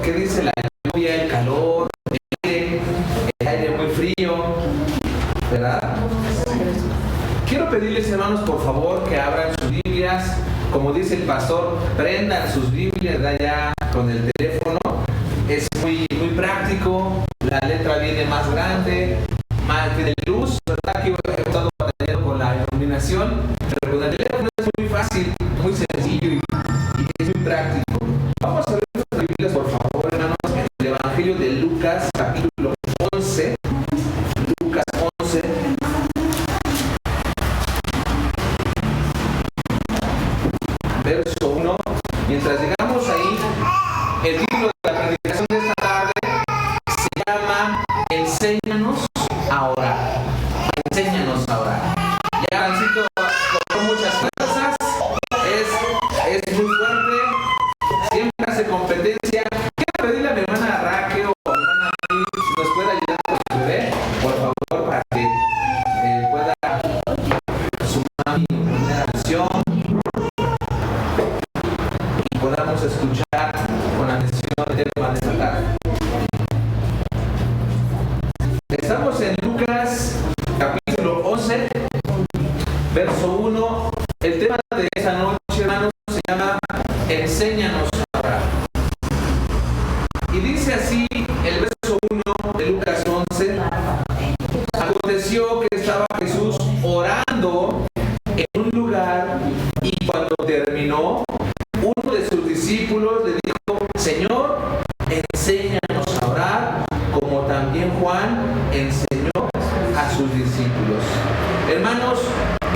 ¿qué dice la lluvia, el calor, el aire muy frío? ¿Verdad? Quiero pedirles, hermanos, por favor, que abran sus Biblias. Como dice el pastor, prendan sus Biblias de allá con el teléfono. Es muy práctico. La letra viene más grande, más de luz, ¿verdad? Que he estado batallando con la iluminación, pero con el teléfono es muy fácil, muy sencillo y es muy práctico. Vamos a ver nuestras Biblias, por favor, hermanos, en el Evangelio de Lucas, capítulo 11. Lucas 11. Verso 1. Mientras llegamos ahí, el título de la predicación de esta tarde se llama Enséñanos a orar. Enséñanos a orar. Ya Juancito con muchas fuerzas, es muy fuerte, siempre hace competencia. Quiero pedirle a mi hermana Raquel o a mi hermana Mari si nos puede ayudar con el bebé, por favor, para que pueda sumar mi primera lección y podamos escuchar con atención el tema de esta tarde. Estamos en Lucas capítulo 11, verso 1. El tema de esta noche, hermanos, se llama Enséñanos a orar. Y dice así el verso 1 de Lucas 11. Aconteció que estaba Jesús orando en un lugar y cuando terminó, uno de sus discípulos le dijo: Señor, enséñanos a orar, como también Juan enseñó a sus discípulos. Hermanos,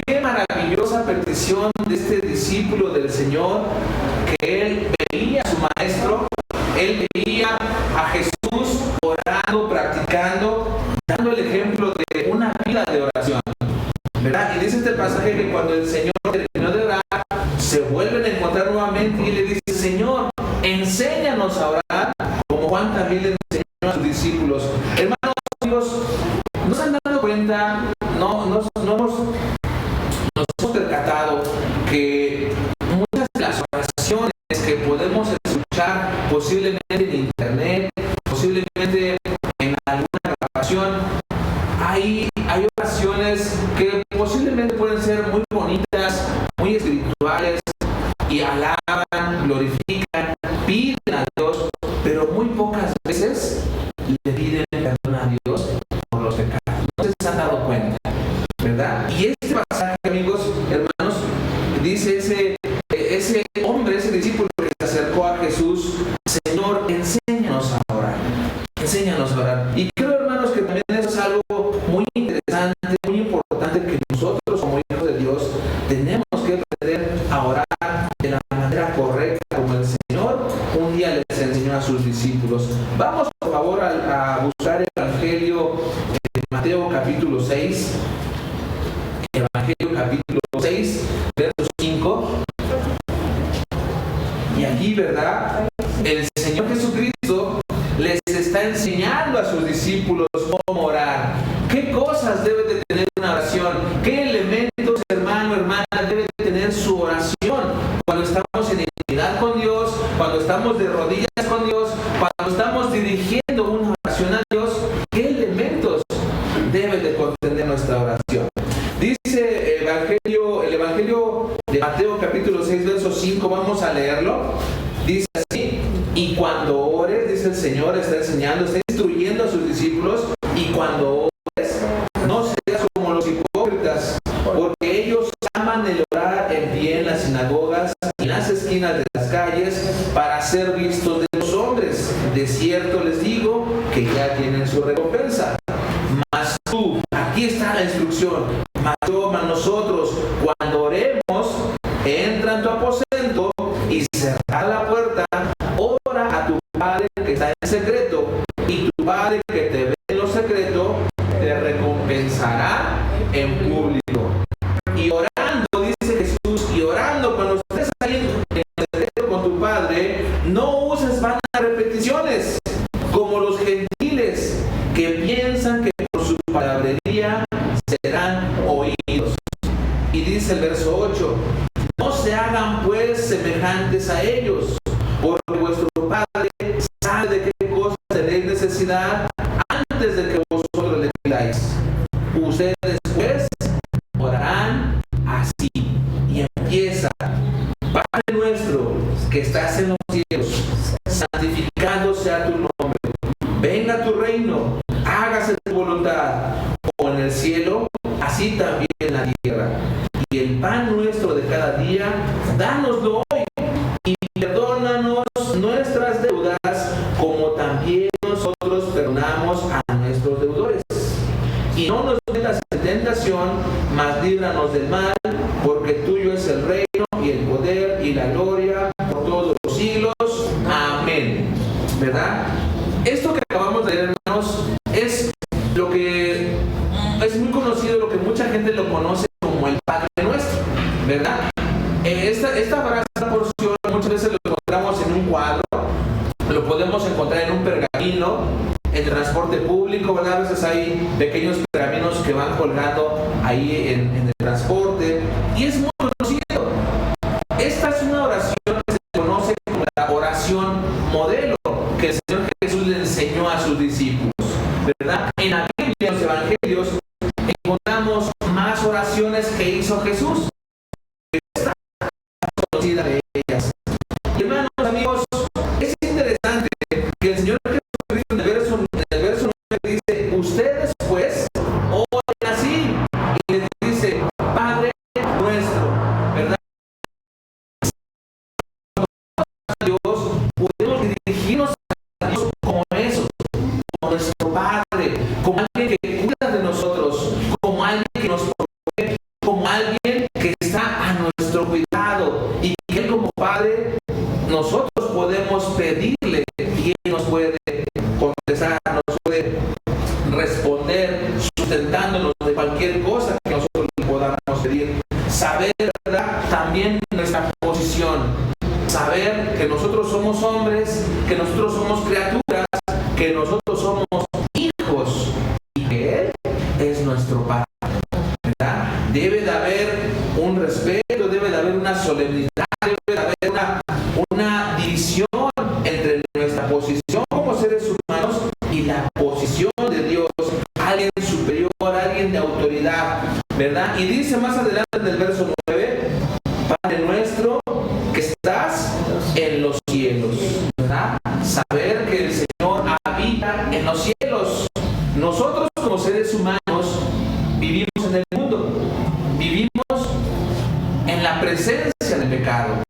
qué maravillosa petición de este discípulo del Señor, que él veía a su maestro, él veía a Jesús orando, practicando, dando el ejemplo de una vida de oración, ¿verdad? Y dice este pasaje que cuando el Señor terminó de orar, se vuelven a encontrar nuevamente y le dice: Señor, enséñanos a orar, como Juan también le enseñó a sus discípulos. Hermanos, amigos, ¿no se han dado cuenta? Nos hemos percatado que muchas de las oraciones que podemos escuchar posiblemente en internet, posiblemente en alguna grabación, hay oraciones que posiblemente pueden ser muy bonitas, muy espirituales, y alaban, glorifican, piden a Dios, pero muy pocas veces le piden perdón a Dios por los pecados. No se han dado cuenta, ¿verdad? Y este pasaje, amigos, hermanos, dice ese hombre, ese discípulo que se acercó a Jesús: Señor, enséñanos a orar. Enséñanos a orar. Y creo, hermanos, que también eso es algo muy interesante, muy importante, que nosotros como hijos de Dios tenemos que aprender a orar de la manera correcta, como el Señor un día les enseñó a sus discípulos. Vamos, por favor, a buscar el Evangelio de Mateo capítulo 6. Evangelio capítulo 6, verso 5. Y aquí, ¿verdad?, el Señor Jesucristo les está enseñando a sus discípulos cómo orar. ¿Qué cosas debe de tener una oración? ¿Qué elementos, hermano, hermana, debe de tener su oración? Cuando estamos en intimidad con Dios, cuando estamos de rodillas con Dios, cuando estamos dirigiendo una oración a Dios, ¿qué elementos debe de contener nuestra oración? Dice el Evangelio de Mateo capítulo 6, verso 5, vamos a leerlo. Dice así: y cuando ores, dice el Señor, está enseñando, está instruyendo a sus discípulos: y cuando ores, no seas como los hipócritas, porque ellos aman el orar en pie en las sinagogas y en las esquinas de las calles para ser vistos de los hombres. De cierto les digo que ya tienen su recompensa. Mas tú, aquí está la instrucción, mas nosotros, cuando oremos, entra en tu aposento y cerra la puerta, ora a tu Padre que está en secreto, y tu Padre que te ve en lo secreto te recompensará en público. Y orando, dice Jesús, y orando cuando estés ahí en secreto con tu Padre, no uses vanas repeticiones como los gentiles, que piensan que por su palabrería serán oídos. Y dice el verso 8: no se hagan pues semejantes a ellos, porque vuestro Padre sabe necesidad antes de que vosotros le pidáis. Ustedes pues orarán así. Y empieza: Padre nuestro que estás en los cielos, santificado sea tu nombre. Venga tu reino, hágase tu voluntad, como en el cielo, así también en la tierra. Y el pan nuestro de cada día, dánoslo hoy, y perdónanos nuestras deudas, como también nosotros perdonamos a nuestros deudores. Y no nos metas en tentación, mas líbranos del mal, porque tuyo es el reino, y el poder, y la gloria, por todos los siglos. Amén. ¿Verdad? Esto que acabamos de leer, hermanos, es lo que es muy conocido, lo que mucha gente lo conoce como el Padre Nuestro, ¿verdad? Esta frase, esta porción, muchas veces lo encontramos en un cuadro, lo podemos encontrar en un pergamino, en transporte público, ¿verdad? A veces hay pequeños pergaminos que van colgando ahí en el transporte, y es muy conocido. Esta es una oración que se conoce como la oración modelo, que el Señor Jesús le enseñó a sus discípulos, ¿verdad? En la Biblia, en los evangelios, encontramos más oraciones que hizo Jesús. Esta es conocida de ellas. Y hermanos, amigos, es interesante que el Señor Jesucristo en el verso 9 dice: ustedes pues oren así, y les dice: Padre nuestro, ¿verdad? Dios, podemos dirigirnos a Dios como eso, como nuestro Padre, como alguien que cuida de nosotros, como alguien que nos protege, como alguien que está a nuestro cuidado, y que Él como Padre, nosotros podemos pedirle y Él nos puede contestar, nos puede responder, sustentándonos de cualquier cosa que nosotros le podamos pedir. Saber, ¿verdad?, también nuestra posición, saber que nosotros somos hombres, que nosotros somos criaturas, que nosotros somos hijos, y que Él es nuestro Padre, ¿verdad? Debe de haber un respeto, debe de haber una solemnidad, debe de haber una división entre nuestra posición como seres humanos y la posición de Dios, alguien superior, alguien de autoridad, ¿verdad? Y dice más adelante en el verso 9: Padre nuestro que estás en los cielos, ¿verdad? Saber que el Señor habita en los cielos. Nosotros como seres humanos vivimos en el mundo, vivimos en la presencia del pecado.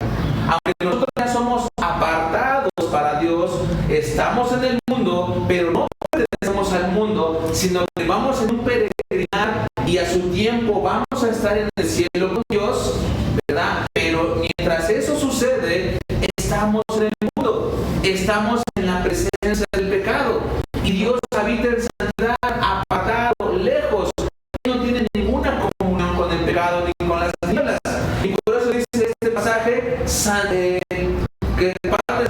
Aunque nosotros ya somos apartados para Dios, estamos en el mundo, pero no pertenecemos al mundo, sino que vamos en un peregrinar, y a su tiempo vamos a estar en el cielo con Dios, ¿verdad? Pero mientras eso sucede, estamos en el mundo, estamos en la presencia del pecado, y Dios habita en santidad, apartado, lejos. Él no tiene ninguna comunión con el pecado ni con las tinieblas. Y por eso dice este pasaje que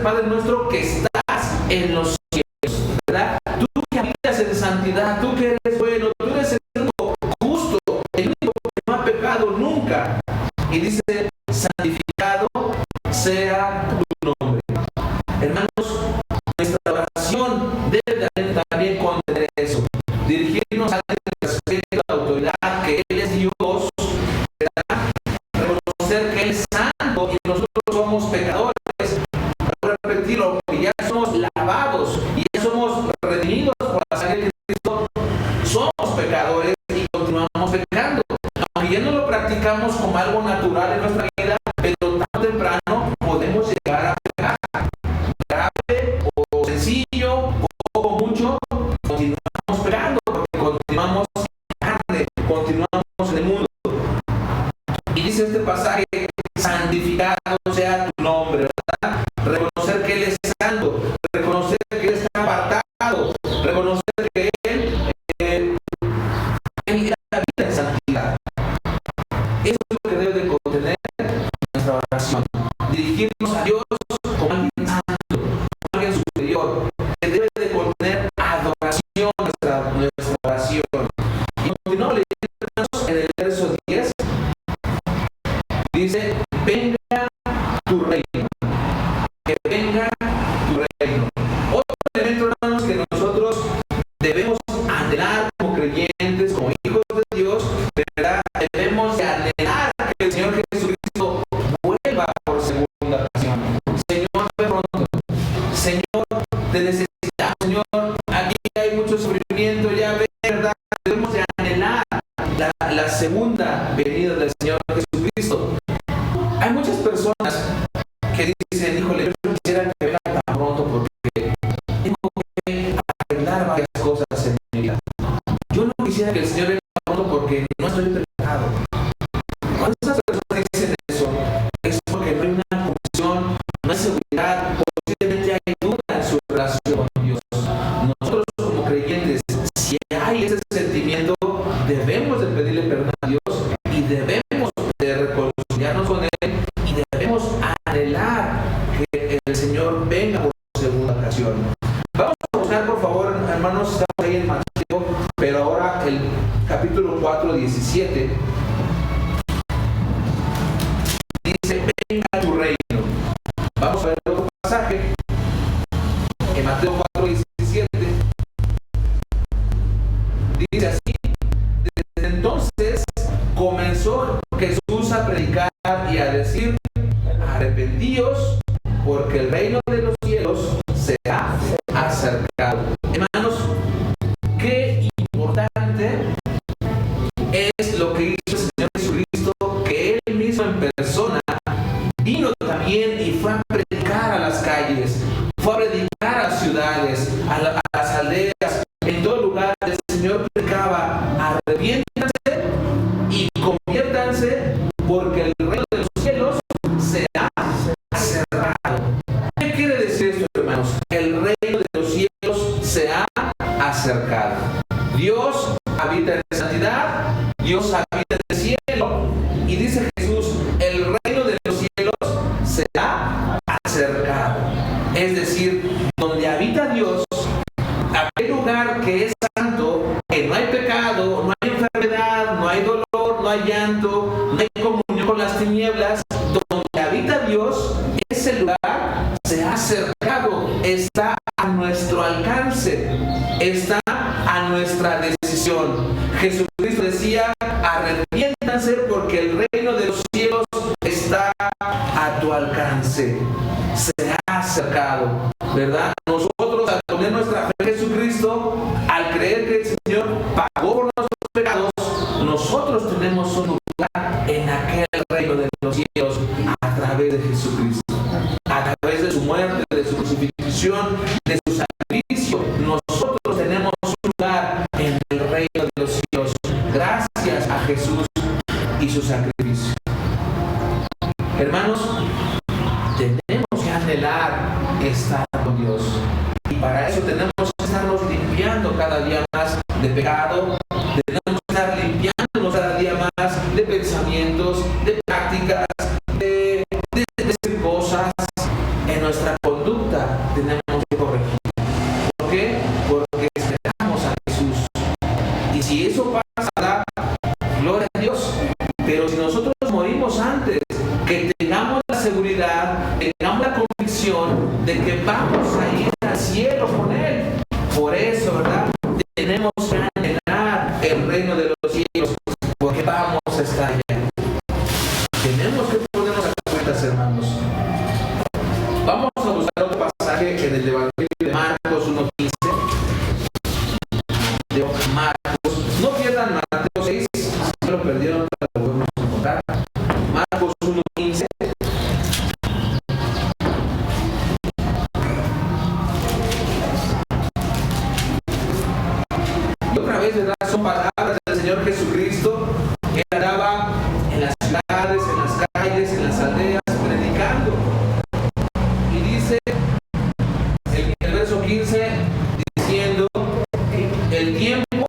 Padre nuestro que estás en los cielos, ¿verdad? Tú que habitas en santidad, tú que eres bueno, tú eres el único justo, el único que no ha pecado nunca. Y dice: santificado sea tu nombre. Hermanos, nuestra oración debe también contener eso, dirigirnos a alguien de respeto, a la autoridad, que Él es Dios, ¿verdad? Reconocer que Él es santo y nosotros somos pecadores. Para repetirlo, porque ya somos lavados y ya somos redimidos por la sangre de Cristo, somos pecadores y continuamos pecando. Aunque ya no lo practicamos como algo natural en nuestra vida, pero tarde o temprano podemos llegar a pecar. Grave o sencillo, poco o mucho, continuamos pecando, porque continuamos en carne, continuamos en el mundo. Y dice este pasaje: santificado sea tu nombre, ¿verdad? Reconocer que Él es santo, reconocer que Él está apartado, reconocer que Él habita en santidad. Eso es lo que debe de contener nuestra oración. Dirigirnos a Dios como alguien santo, como alguien superior, que debe de contener adoración nuestra oración. Y continuamos leyendo en el verso 10. Dice: venga tu reino, que venga tu reino. Otro elemento, hermanos, que nosotros de reconciliarnos con Él y debemos anhelar que el Señor venga por segunda ocasión. Vamos a buscar, por favor, hermanos, estamos ahí en Mateo, pero ahora el capítulo 4, 17. Dice, venga tu reino. Vamos a ver otro pasaje en Mateo 4, 17. Dice así: desde entonces comenzó Jesús a predicar y a decir, arrepentíos, porque el reino de los cielos se ha acercado. Hermanos, qué importante es lo que hizo el Señor Jesucristo, que Él mismo en persona vino también y fue a predicar a las calles, fue a predicar a las ciudades, a las aldeas, en todo lugar. El Señor predicaba, arrepiéntanse y conviértanse, porque el reino de los cielos se ha acercado. ¿Qué quiere decir esto, hermanos? El reino de los cielos se ha acercado. Dios habita en santidad, Dios habita en el cielo, y dice Jesús, el reino de los cielos se ha acercado. Es decir, donde habita Dios, aquel lugar que es santo, que no hay pecado, no hay enfermedad, no hay dolor, no hay llanto, no hay comunión con las tinieblas, donde habita Dios, ese lugar se ha acercado, está a nuestro alcance, está a nuestra decisión. Jesucristo decía, arrepiéntanse porque el reino de los cielos está a tu alcance, se ha acercado, ¿verdad? Nosotros, al poner nuestra fe en Jesucristo, al creer que el Señor pagó por nuestros pecados, nosotros tenemos un lugar en aquel reino de los cielos a través de Jesucristo, a través de su muerte, de su crucifixión, de su sacrificio. Nosotros tenemos un lugar en el reino de los cielos gracias a Jesús y su sacrificio. Hermanos, tenemos que anhelar estar con Dios, y para eso tenemos que estarnos limpiando cada día más de pecado, tenemos que estar limpiándonos cada día más de pensamientos, de prácticas, de cosas. En nuestra conducta tenemos que corregir. ¿Por qué? Porque esperamos a Jesús, y si eso pasa, gloria a Dios. Pero si nosotros morimos antes, que tengamos la seguridad, tengamos la convicción de que vamos a ir al cielo con Él. Por eso, ¿verdad? Tenemos que anhelar el reino de los cielos, porque vamos a estar allá. Tenemos que ponernos a cuentas, hermanos. Vamos a buscar otro pasaje en el Evangelio de Marcos 1:15. De Marcos, no pierdan Mateo 6, si lo perdieron, lo volvemos a encontrar. Marcos 1:15. Y otra vez, ¿verdad? Son palabras del Señor Jesucristo. Él andaba en las ciudades, en las calles, en las aldeas, predicando. Y dice el verso 15, diciendo, el tiempo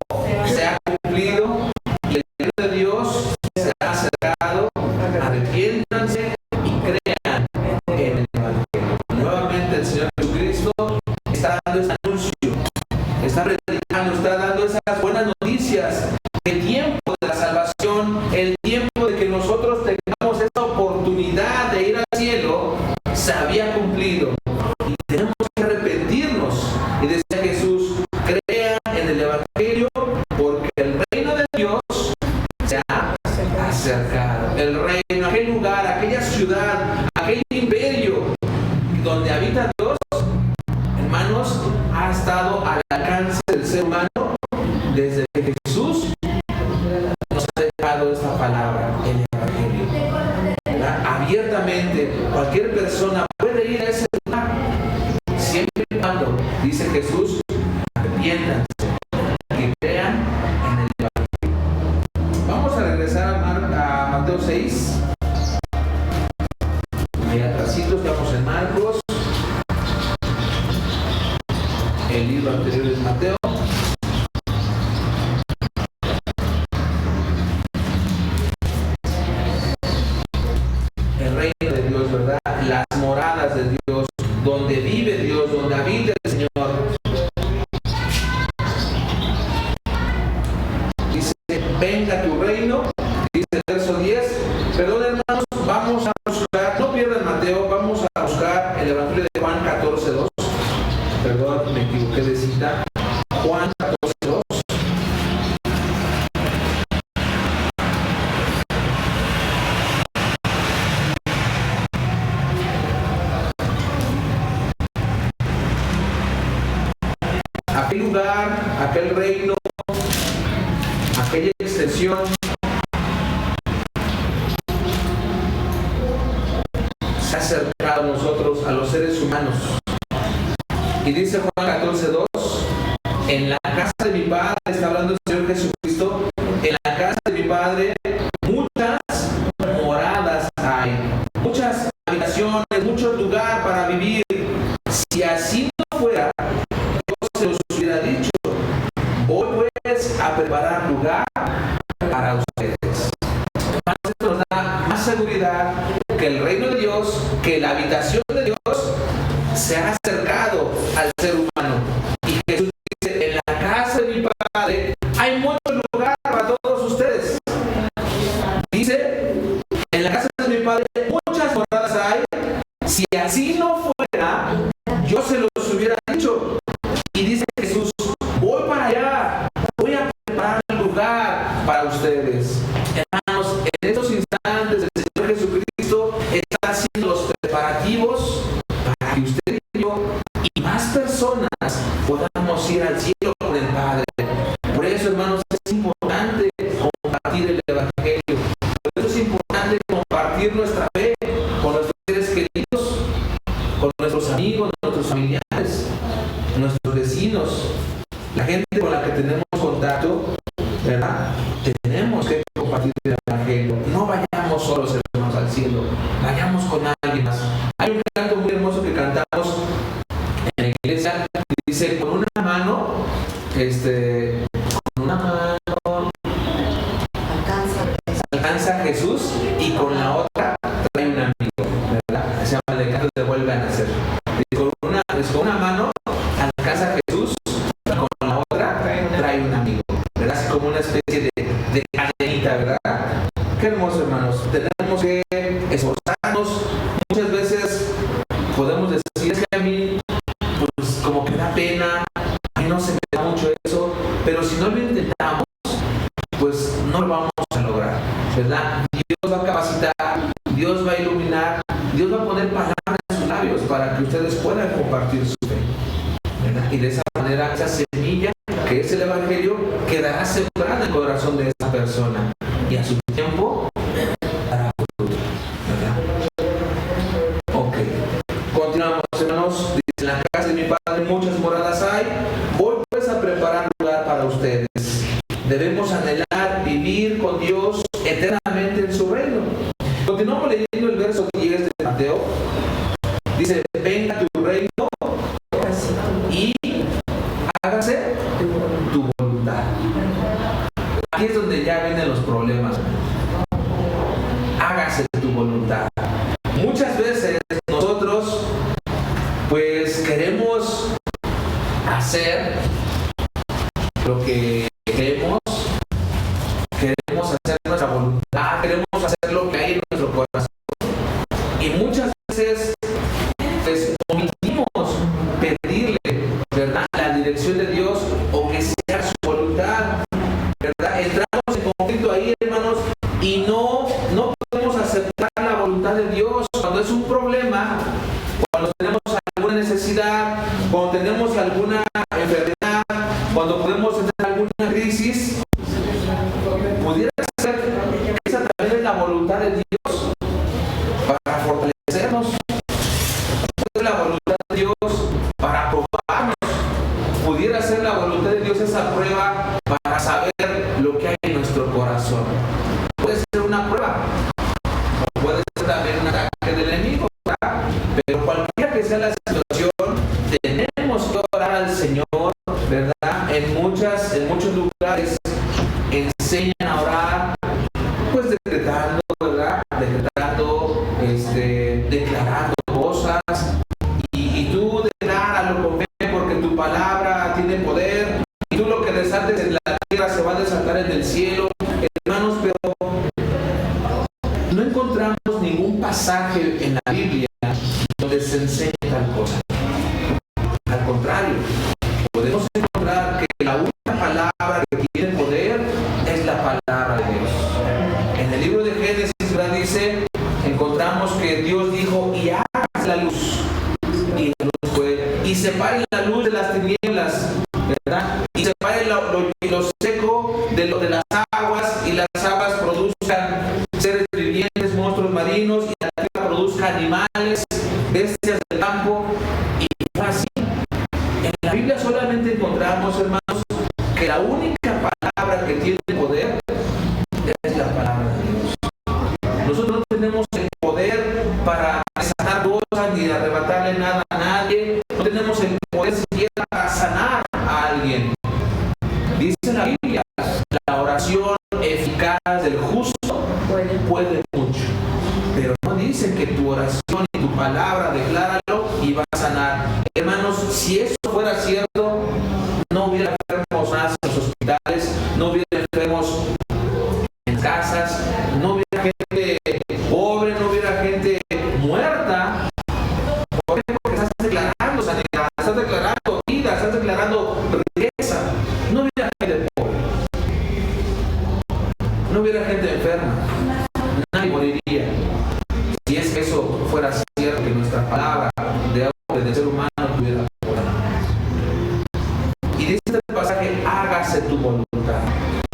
se ha cumplido y el reino de Dios se ha acercado, arrepiéntanse y crean en el Evangelio. Nuevamente el Señor Jesucristo está dando este anuncio, está predicando, está dando esas buenas noticias. El tiempo de la salvación, el tiempo de que nosotros tengamos esta oportunidad de ir al cielo, se había cumplido. Y tenemos que arrepentirnos. Y decía Jesús, crean en el Evangelio, porque el reino de Dios se ha acercado. El reino, aquel lugar, aquella ciudad, aquel imperio donde habita Dios, hermanos, ha estado al alcance del ser humano desde que Jesús nos ha dejado esta palabra, el Evangelio. ¿Verdad? Abiertamente, cualquier persona puede ir a ese lugar, siempre y cuando, dice Jesús, arrepiéntanse y crean en el Evangelio. Vamos a regresar a Mateo 6. Ahí atrásito estamos en Marcos. El libro anterior es Mateo. donde habita el Señor. Dice, venga tu reino, dice el verso 10. Perdón, hermanos, vamos a buscar, no pierdan Mateo, vamos a buscar el Evangelio de Juan 14:2. Perdón, me equivoqué de cita. Juan 14:2. Aquel lugar, aquel reino, aquella extensión se ha acercado a nosotros, a los seres humanos. Y dice Juan 14:2, en la casa de mi Padre, está hablando el Señor Jesucristo, en la casa de mi Padre muchas moradas hay, muchas habitaciones, mucho lugar para vivir. Si así no fuera, yo se los hubiera dicho, voy pues a preparar lugar para ustedes. Esto nos da más seguridad que el reino de Dios, que la habitación de Dios se ha acercado al ser humano. Y Jesús dice, en la casa de mi Padre hay mucho lugar para todos ustedes. Dice, en la casa de mi Padre muchas moradas hay. Si así no fuera, yo se los hubiera dicho. Y dice Jesús, voy para allá, voy a preparar lugar para ustedes. Hermanos, en estos instantes el Señor Jesucristo está haciendo los preparativos para que usted y yo y más personas podamos ir al cielo con el Padre. Por eso, hermanos, es importante compartir el Evangelio. Por eso es importante compartir nuestra fe con nuestros seres queridos, con nuestros amigos, nuestros familiares, nuestros vecinos, la gente con la que tenemos contacto, ¿verdad? Tenemos que compartir el Evangelio. No vayamos solos, hermanos, al cielo. Vayamos con alguien más. Hay un canto muy hermoso que cantamos en la iglesia. Dice, con una mano, con una mano alcanza a Jesús y con la otra trae un amigo, ¿verdad? Se llama el canto de Vuelve a Nacer. Con una mano alcanza a Jesús y con la otra trae un amigo, ¿verdad? Así como una especie de cadenita, ¿verdad? Qué hermoso, hermanos. Tenemos que esforzarnos. Muchas veces podemos decir, es que a mí, pues como que da pena, a mí no se me da mucho eso, pero si no lo intentamos, pues no lo vamos a lograr, ¿verdad? Dios va a capacitar, Dios va a iluminar, Dios va a poner palabras en sus labios para que ustedes puedan compartir su fe, ¿verdad? Y de esa manera, esa semilla que es el Evangelio quedará sembrada en el corazón de esa persona y a su tiempo dará fruto, ¿verdad? Ok, continuamos, hermanos. Dice, en la casa de mi Padre muchas moradas hay, voy pues a preparar lugar para ustedes. Debemos anhelar vivir con Dios eternamente en su reino. Continuamos leyendo el verso 10 de Mateo. Dice, venga tu reino y hágase tu voluntad. Aquí es donde ya vienen los problemas. Hágase tu voluntad. Muchas veces nosotros pues queremos hacer lo que queremos hacer nuestra voluntad, queremos hacer lo que hay en nuestro corazón. Y muchas veces pues omitimos pedirle, ¿verdad?, la dirección de Dios o que sea su voluntad, ¿verdad? Entramos en conflicto ahí, hermanos, y no podemos aceptar la voluntad de Dios cuando es un problema, cuando tenemos alguna necesidad, cuando tenemos alguna enfermedad, cuando podemos tener alguna no encontramos ningún pasaje en la Biblia donde se enseñe tal cosa. Al contrario, podemos encontrar que la única palabra que tiene poder es la palabra de Dios. En el libro de Génesis, ¿verdad? Dice, encontramos que Dios dijo, y hágase la luz. Y la luz fue, y separe la luz de las tinieblas, ¿verdad? Y separe lo seco de las aguas, y las aguas produzcan seres vivientes, monstruos marinos, y la tierra produzca animales, bestias del campo, y fue así. En la Biblia solamente encontramos, hermanos, que la única palabra que tiene poder es la palabra de Dios. Nosotros no tenemos el poder para desatar cosas ni arrebatarle nada a nadie. No tenemos el poder siquiera para sanar a alguien. Dice la Biblia, la oración eficaz del justo puede mucho. Pero no dice que tu oración y tu palabra, decláralo y va a sanar. Hermanos, si eso fuera cierto, no hubiera enfermos más en los hospitales, no hubiera enfermos en casas, no hubiera gente pobre, no hubiera gente muerta. ¿Por qué? Porque estás declarando sanidad, estás declarando vida, estás declarando riqueza. No hubiera gente pobre, no hubiera gente enferma, nadie moriría. Si es que eso fuera cierto, que nuestra palabra de ser humano tuviera poder. Y dice este pasaje, hágase tu voluntad.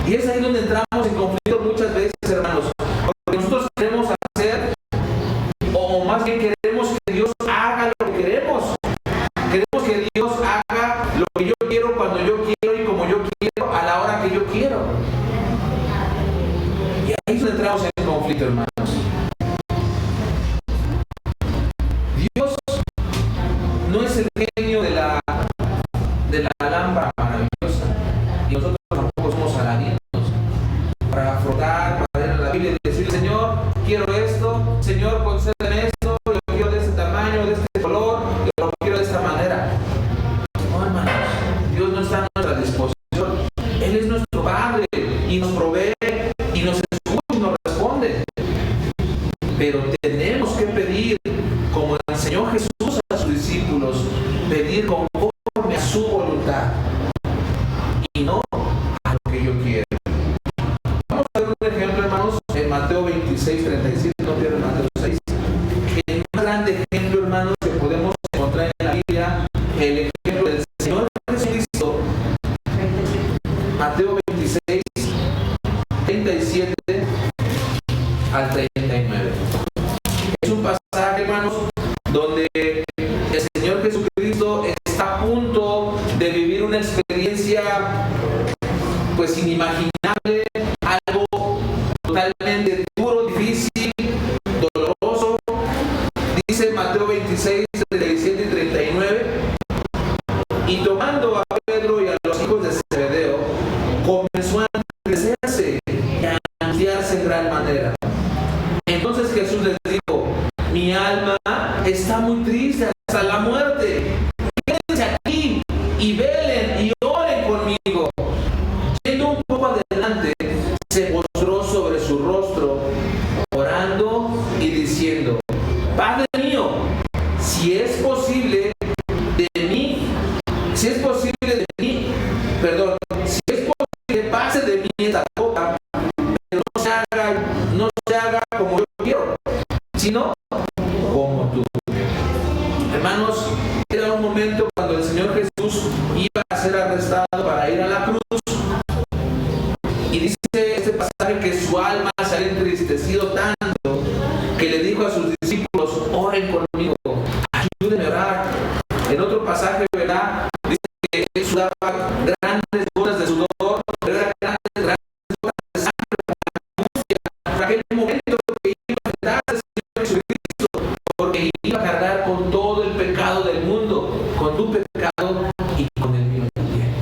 Y es ahí donde entramos en conflicto muchas veces, hermanos, porque nosotros queremos hacer, o más bien queremos que Dios haga lo que queremos. Queremos que Dios haga lo que yo quiero, cuando yo quiero y como yo quiero, a la hora que yo quiero. Y ahí es donde entramos en conflicto, hermanos. Dios no es el genio de la lámpara maravillosa, y nosotros tampoco somos aladinos para afrontar, para leer la Biblia y decir, Señor, quiero esto, Señor, concédeme esto, yo lo quiero de este tamaño, de este color, yo lo quiero de esta manera. No, hermanos, Dios no está a nuestra disposición. Él es nuestro Padre y nos provee y nos escucha y nos responde. Pero tenemos que pedir, como enseñó Jesús a sus discípulos, pedir conforme a su voluntad y no a lo que yo quiero. Vamos a ver un ejemplo, hermanos, en Mateo 26, 37, no pierdan Mateo 6. El más grande ejemplo, hermanos, que podemos encontrar en la Biblia, el ejemplo del Señor Jesucristo. Mateo 26, 37 al 39. Es un pasaje, hermanos, donde el Señor Jesucristo está a punto de vivir una experiencia pues inimaginable, algo totalmente duro, difícil, doloroso. Dice Mateo 26, 37 y 39, y tomando a Pedro y a los hijos de Zebedeo, comenzó a entristecerse y a angustiarse en gran manera. Entonces Jesús les dijo, mi alma está muy triste hasta la muerte. Quédense aquí y velen y oren conmigo. Yendo un poco adelante, se postró sobre su rostro, orando y diciendo, Padre mío, si es posible pase de mí esta copa, pero no se haga como yo quiero, sino como tú. Hermanos, era un momento cuando el Señor Jesús iba a ser arrestado para ir a la cruz, y dice este pasaje que su alma se había entristecido tanto que le dijo a sus discípulos, oren conmigo, ayúdenme a orar. En otro pasaje, ¿verdad?, dice que él sudaba grandes gotas de sudor, pero eran grandes gotas de sangre por la angustia, por aquel momento que iba a enfrentar al Señor Jesucristo, porque iba a cargar con todo el pecado del mundo, con tu pecado y con el mío también.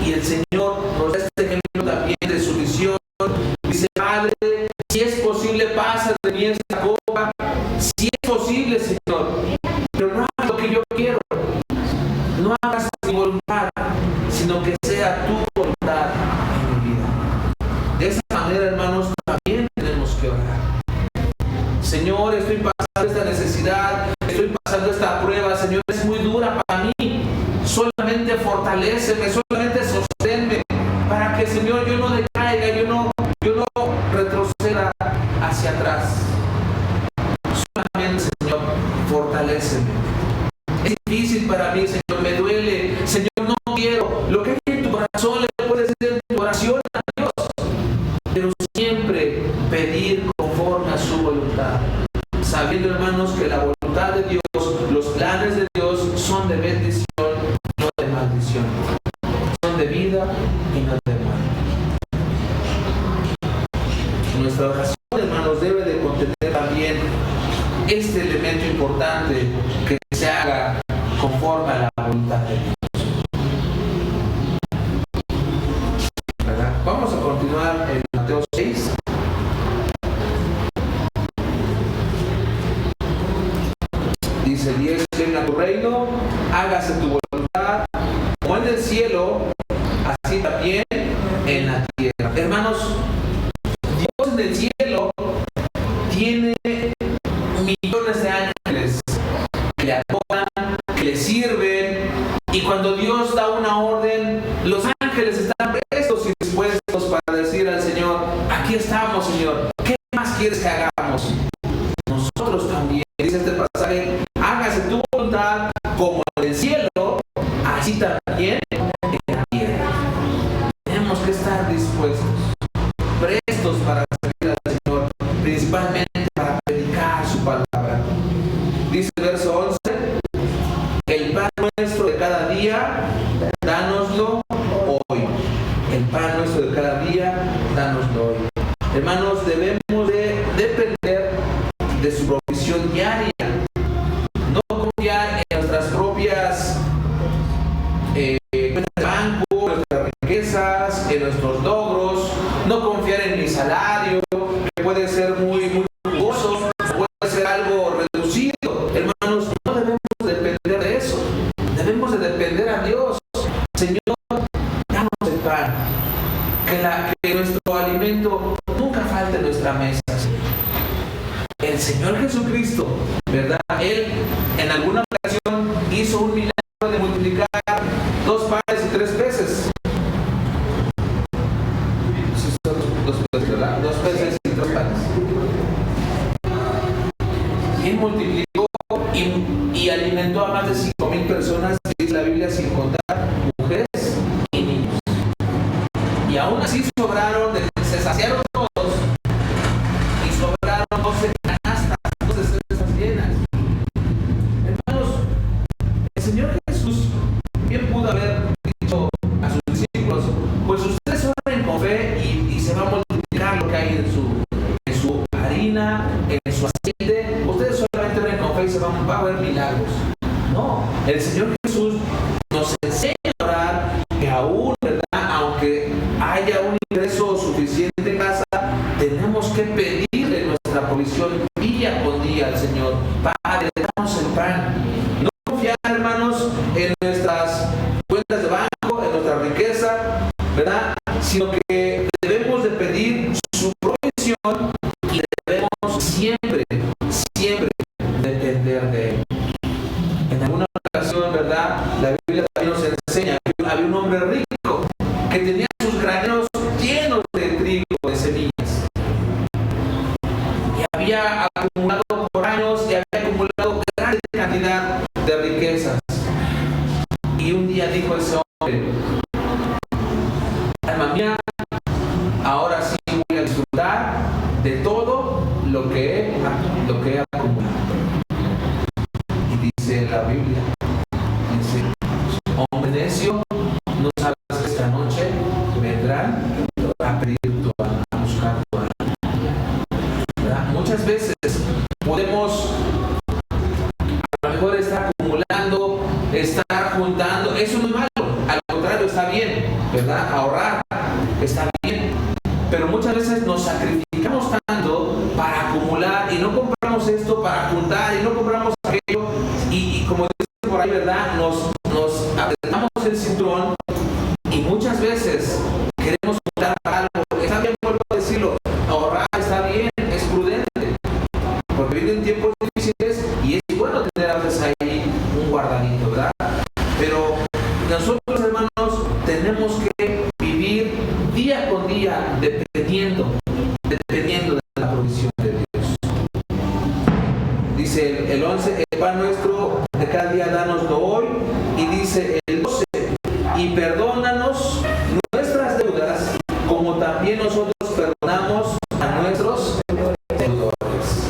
Y el Señor nos da este ejemplo también de su visión. Dice, Padre, si es posible, pasa de mí esta copa. Si es posible, Señor, pero no hagas lo que yo quiero. No hagas mi voluntad, sino que sea tu voluntad en mi vida. De esa manera, esta necesidad, estoy pasando esta prueba, Señor, es muy dura para mí. Solamente fortaléceme, solamente sosténme, para que, Señor, yo no decaiga, yo no retroceda hacia atrás. Solamente, Señor, fortaléceme. Es difícil para mí, Señor, me duele, Señor, no quiero. Lo que hay en tu corazón le puedes decir en tu oración a Dios, pero siempre pedir conforme a su voluntad, sabiendo, hermanos, que la voluntad de Dios, los planes de Dios son de bendición, no de maldición, son de vida y no de mal. Nuestra oración, hermanos, debe de contener también este elemento importante, que se haga conforme a la voluntad de Dios. ¿Verdad? Vamos a continuar en Mateo 6. Dice 10, venga tu reino, hágase tu voluntad, como en el cielo, así también en la tierra. Hermanos, Dios en el cielo tiene millones de ángeles que le adoran, que le sirven, y cuando Dios da una orden, los ángeles están prestos y dispuestos para decir al Señor: aquí estamos, Señor, ¿qué más quieres que hagamos? Nosotros también, dice este pasaje, hágase tu voluntad como en el cielo, así también en la tierra. Tenemos que estar dispuestos, prestos para servir al Señor, principalmente para predicar su palabra. Dice el verso 11, el pan nuestro de cada día, dánoslo hoy. El pan nuestro de cada día, dánoslo hoy. Hermanos, debemos de depender de su provisión diaria. No confiar en nuestras propias cuentas de banco, nuestras riquezas, en nuestros logros. No confiar en mi salario, que puede ser muy jugoso, puede ser algo reducido. Hermanos, no debemos depender de eso. Debemos de depender a Dios. Señor, danos el pan. Que nuestro alimento nunca falte en nuestra mesa. El Señor Jesucristo, ¿verdad? Él en alguna ocasión hizo un milagro de multiplicar 2 panes y 3 peces. Dos peces, ¿verdad? 2 peces y 3 panes. Y él multiplicó y alimentó a más de 5,000 personas, dice la Biblia, sin contar mujeres y niños. Y aún así sobraron, se saciaron todos y sobraron 12 canastas, 12 cestas llenas. Hermanos, el Señor Jesús bien pudo haber dicho a sus discípulos: pues ustedes oren con fe y se va a multiplicar lo que hay en su harina, en su aceite. Ustedes solamente oren con fe y va a haber milagros. No, el Señor Jesús nos enseña a orar, que aún, ¿verdad?, aunque haya un ingreso suficiente en casa, tenemos que pedirle nuestra provisión día con día al Señor. Padre, danos el pan. No confiar, hermanos, en nuestras cuentas de banco, en nuestra riqueza, ¿verdad?, sino que debemos de pedir su provisión y debemos siempre depender de Él. En alguna ocasión, ¿verdad?, la Biblia también nos enseña que había un hombre rico que tenía sus graneros llenos de trigo, de semillas. Y había acumulado por años y había acumulado gran cantidad de riquezas. Y un día dijo ese hombre: alma mía, ahora sí voy a disfrutar de todo lo que he acumulado. Y dice la Biblia, dice: hombre necio, no sabes que esta noche vendrán a pedir tu alma, a buscar tu alma. ¿Verdad? Muchas veces pan nuestro de cada día dánoslo hoy. Y dice el 12, y perdónanos nuestras deudas, como también nosotros perdonamos a nuestros deudores.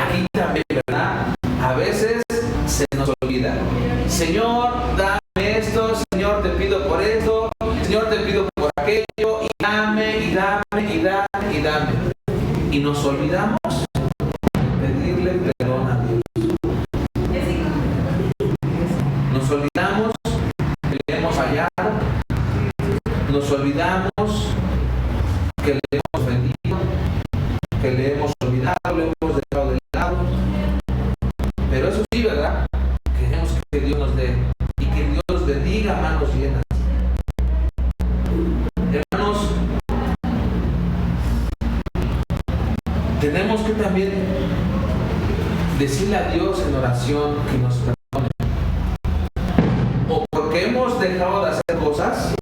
Aquí también, ¿verdad? A veces se nos olvida. Señor, dame esto, Señor, te pido por esto, Señor, te pido por aquello, y dame, y dame, y dame, y dame. Y nos olvidamos de pedirle perdón a Dios. Nos olvidamos que le hemos fallado, nos olvidamos que le hemos ofendido, que le hemos olvidado, le hemos dejado de lado. Pero eso sí, ¿verdad? Queremos que Dios nos dé y que Dios nos bendiga a manos llenas. Hermanos, tenemos que también decirle a Dios en oración que nos perdone. O porque hemos dejado de hacer cosas,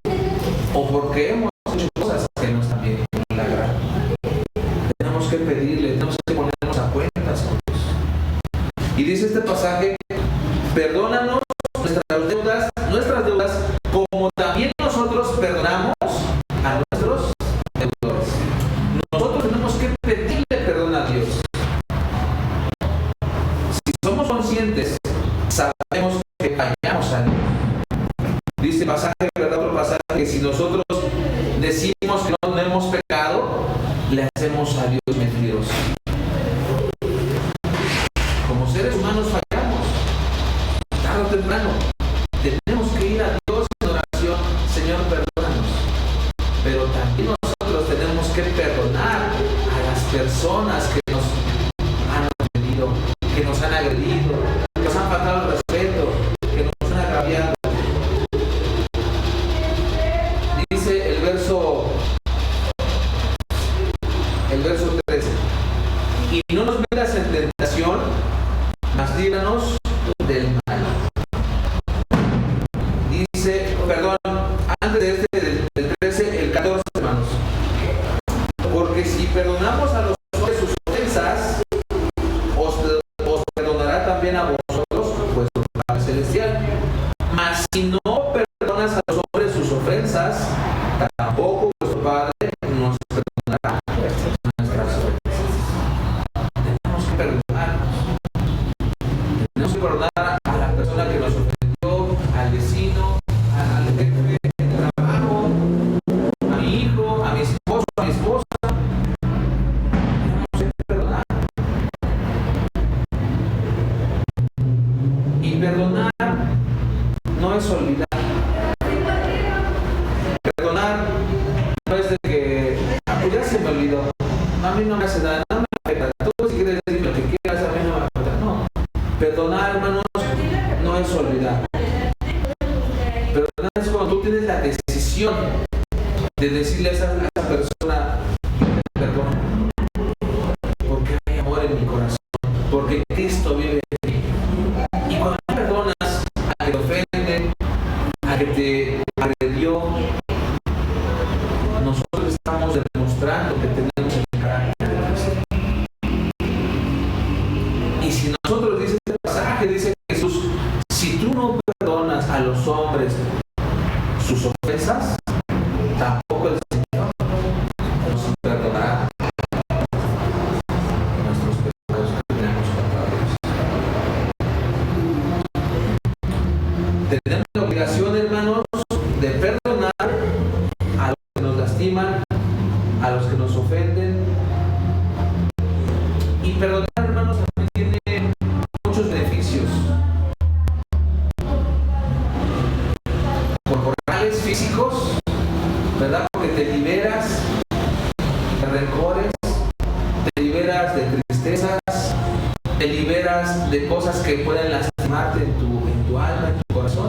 o porque hemos hecho cosas que no están bien en la gracia. Tenemos que pedirle, tenemos que ponernos a cuentas con Dios. Y dice este pasaje, perdónanos nuestras deudas, como también nosotros perdonamos a nuestros deudores. Nosotros tenemos que pedirle perdón a Dios. Si somos conscientes, sabemos que fallamos a Dios. Dice el pasaje, ¿verdad? Otro pasaje, que si nosotros decimos que no hemos pecado, le hacemos a Dios mentiroso. Como seres humanos fallamos, tarde o temprano. Tenemos que ir a Dios en oración, Señor, perdónanos. Pero también nosotros tenemos que perdonar a las personas que nos han ofendido, que nos han agredido, que nos han faltado el respeto, que nos han agraviado. Dice el verso 13, y no nos metas en tentación, mas líbranos del mal. Dice, perdón, antes de del 13, el 14, hermanos. Porque si perdonamos a los hombres sus ofensas, os perdonará también a vosotros vuestro Padre Celestial. Mas si no perdonas a los hombres sus ofensas, tampoco vuestro Padre nos perdonará nuestras ofensas. Tenemos que perdonarnos. Tenemos que perdonar a la persona que nos ofendió, al vecino, al jefe de trabajo, a mi hijo, a mi esposo, a mi esposa. Tenemos que perdonar. Y perdonar no es olvidar. Perdonar no es de que, pues ya se me olvidó, a mí no me hace nada, no me afecta. Tú si quieres decir lo que quieras, a mí no me afecta. No. Perdonar, hermanos, no es olvidar. Perdonar es cuando tú tienes la decisión de decirle a esa persona, perdón, porque hay amor en mi corazón, porque Cristo vive en mí. Y cuando perdonas a que te ofende, a que te agredió, nosotros estamos demostrando que tenemos el carácter de Cristo. Y si nosotros, dice este pasaje, dice Jesús, si tú no perdonas a los hombres sus ofensas, tampoco el Señor nos perdonará nuestros pecados que tenemos contra Dios. Tenemos la obligación, hermanos, de perdonar a los que nos lastiman, a los que nos ofenden. Y perdonar, hermanos, también tiene muchos beneficios corporales, físicos, ¿verdad? Porque te liberas de rencores, te liberas de tristezas, te liberas de cosas que pueden lastimarte en tu alma, en tu corazón.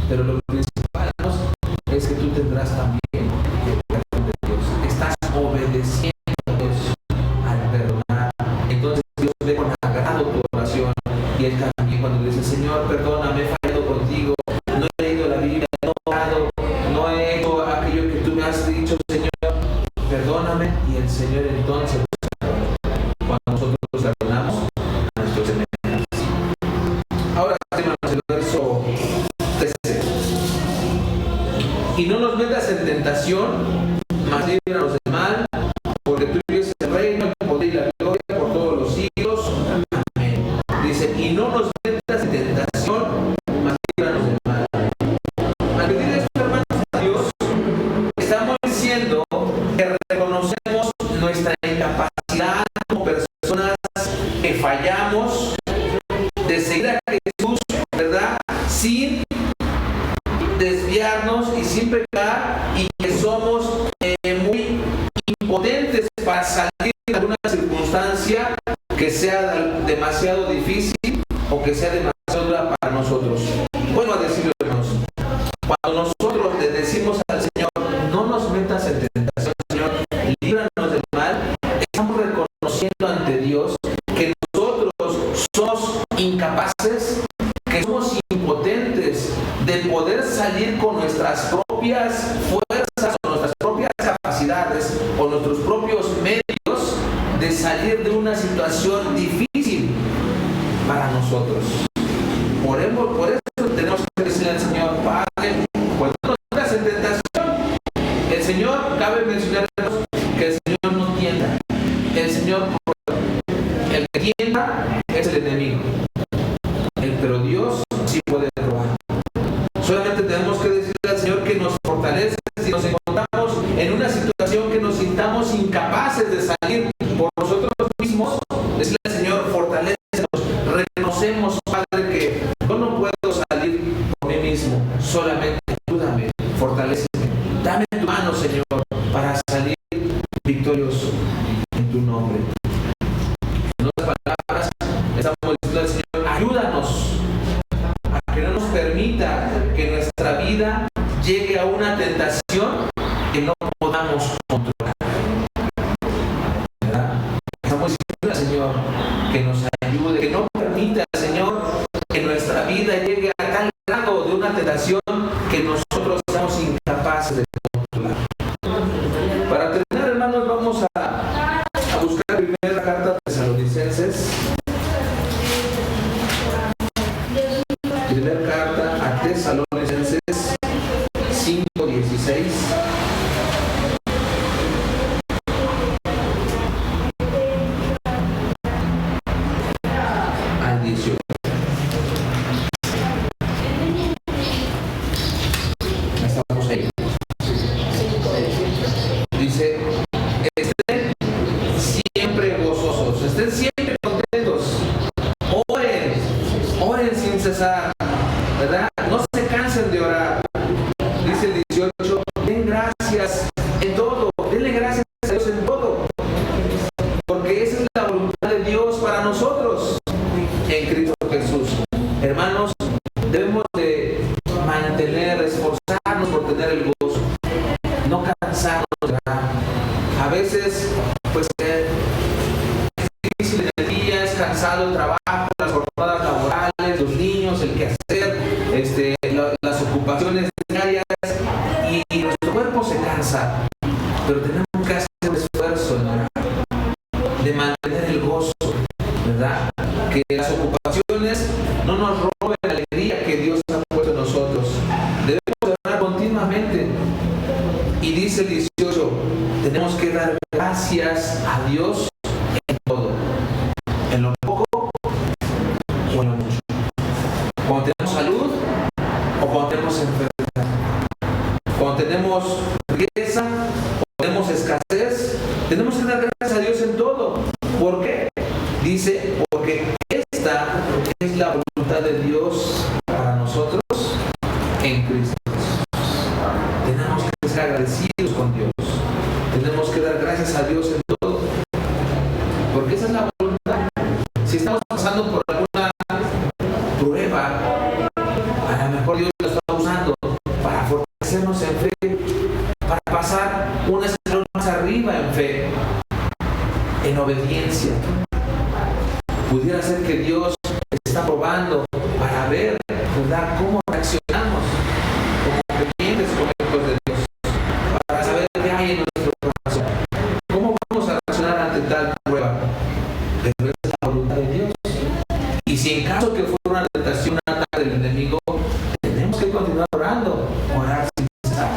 Pero lo principal, hermanos, es que tú tendrás también el perdón de Dios. Estás obedeciendo a Dios al perdonar. Entonces Dios ve con agrado tu oración. Y Él también, cuando le dice, Señor, perdóname, he fallado contigo, no he leído la Biblia, no he orado, no he hecho aquello que tú me has dicho, Señor, perdóname. Y el Señor entonces, cuando nosotros perdonamos a nuestros enemigos, tentación, mas líbranos del mal, porque tuyo es el reino, el poder y la gloria por todos los siglos. Amén. Dice, y no nos metas en tentación, mas líbranos del mal. Al pedir esto, hermanos, a Dios, estamos diciendo que reconocemos nuestra incapacidad como personas que fallamos de seguir a Jesús, ¿verdad? Sin desviarnos y sin pecar, y que somos muy impotentes para salir de alguna circunstancia que sea demasiado difícil o que sea demasiado dura para nosotros. Vuelvo a decirlo, hermanos, cuando nosotros le decimos al Señor, no nos metas en tentación, Señor, líbranos del mal, estamos reconociendo ante Dios que nosotros somos incapaces, que somos impotentes de poder salir con nuestras propias fuerzas, o nuestras propias capacidades, o nuestros propios medios, de salir de una situación difícil para nosotros. Por eso tenemos que decirle al Señor, Padre, pues no nos metas en tentación. El Señor, cabe mencionar que el Señor no tienta. El Señor, el que tienta es el enemigo. Pero Dios sí puede probar. Solamente tenemos que decirle al Señor que nos fortalece si nos encontramos en una situación que nos sintamos incapaces de salir por nosotros mismos. Decirle al Señor, fortalécenos. Reconocemos, Padre, que yo no puedo salir por mí mismo. Solamente ayúdame, fortaléceme. Dame tu mano, Señor, para salir victorioso en tu nombre. En otras palabras, estamos diciendo al Señor, ayúdanos a que no nos permita que nuestra vida llegue a una tentación que no podamos controlar. ¿Verdad? Estamos diciendo al Señor que nos ayude, que no permita al Señor que nuestra vida llegue a tal grado de una tentación que nosotros seamos incapaces de controlar. Para terminar, hermanos, vamos a buscar la primera carta de Tesalonicenses. Primera carta a Tesalonicenses 5:16 al 18. Estamos ahí. Dice, estén siempre gozosos, estén siempre contentos, oren sin cesar, ¿verdad? No se cansen de orar. Dice el 18, den gracias en todo, denle gracias a Dios en todo, porque esa es la voluntad de Dios para nosotros en Cristo Jesús. Hermanos, debemos de mantener, esforzarnos por tener el gozo, no cansarnos de orar. A veces, pues, es difícil en el día, es cansado el trabajo, las jornadas laborales, los niños, el quehacer, las ocupaciones diarias, y nuestro cuerpo se cansa, pero tenemos que hacer un esfuerzo de mantener el gozo, ¿verdad? Que las ocupaciones no nos roben la alegría que Dios ha puesto en nosotros. Debemos orar continuamente. Y dice el 18, tenemos que dar gracias a Dios en todo, en lo poco o en lo mucho. Cuando tenemos salud o cuando tenemos enfermedad, cuando tenemos riqueza o tenemos escasez, tenemos que dar gracias a Dios en todo. ¿Por qué? Dice, porque esta es la voluntad de Dios para nosotros en Cristo. Tenemos que ser agradecidos con Dios. Tenemos que dar gracias a Dios en todo, porque esa es la voluntad. Si estamos pasando por alguna prueba, a lo mejor Dios lo está usando para fortalecernos en fe, para pasar un escalón más arriba en fe, en obediencia. Pudiera ser que Dios está probando para ver, ¿verdad?, cómo reaccionamos como creyentes, como hijos de Dios, para saber qué hay en nuestro corazón, cómo vamos a reaccionar ante tal prueba. Pero esa es la voluntad de Dios. Y si en caso que fuera una tentación, un ataque del enemigo, tenemos que continuar orando, orar sin cesar,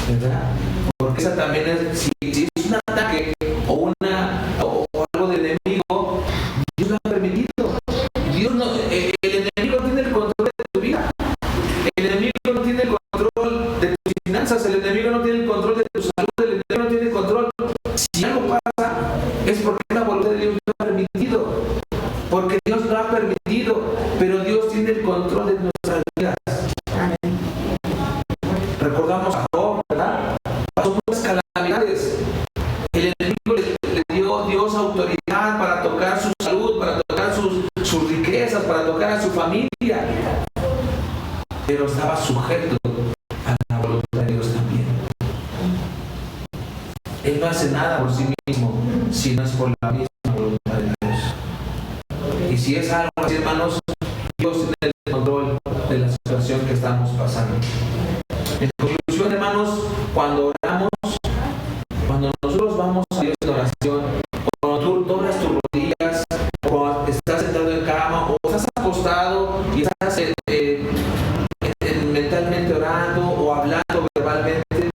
¿verdad? lo ha permitido, porque Dios lo ha permitido, pero Dios tiene el control de nuestras vidas. Recordamos a Job, ¿verdad? Pasó muchas calamidades. El enemigo le dio a Dios autoridad para tocar su salud, para tocar sus riquezas, para tocar a su familia, pero estaba sujeto a la voluntad de Dios también. Él no hace nada por sí mismo, si no es por la misma voluntad de Dios. Y si es algo así, hermanos, Dios tiene el control de la situación que estamos pasando. En conclusión, hermanos, cuando oramos, cuando nosotros vamos a Dios en oración, cuando tú doblas tus rodillas, o cuando estás sentado en cama, o estás acostado y estás mentalmente orando o hablando verbalmente,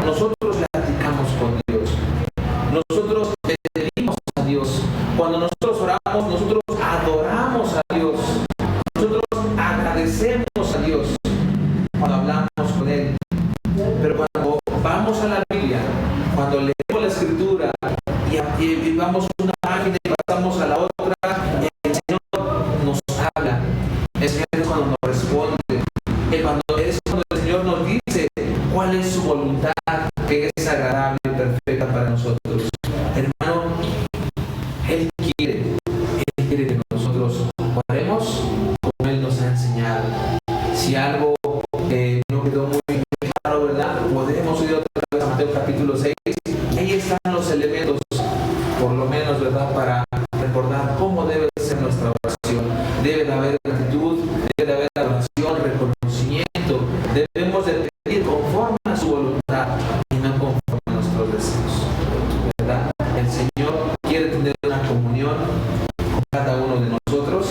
nosotros platicamos con Dios. Nosotros le pedimos a Dios. Cuando nosotros oramos, nosotros adoramos a Dios. Nosotros agradecemos a Dios cuando hablamos con Él. Pero cuando vamos a la Biblia, cuando leemos la Escritura y vamos una página y pasamos a la otra, el Señor nos habla. Es cuando nos responde. Es cuando el Señor nos dice cuál es su voluntad, que es agradable y perfecta para nosotros. Hermano, Él quiere que nosotros oremos como Él nos ha enseñado. Si algo no quedó muy claro, ¿verdad? Podemos ir otra vez a Mateo capítulo 6. Ahí están los elementos, por lo menos, ¿verdad? Para recordar cómo debe ser nuestra oración. Debe de haber gratitud, debe de haber adoración, reconocimiento. Debemos de pedir conforme a su voluntad y no conforme a nuestros deseos, ¿verdad? El Señor quiere tener una comunión con cada uno de nosotros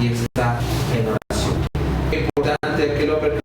y está en oración. Es importante aquel hombre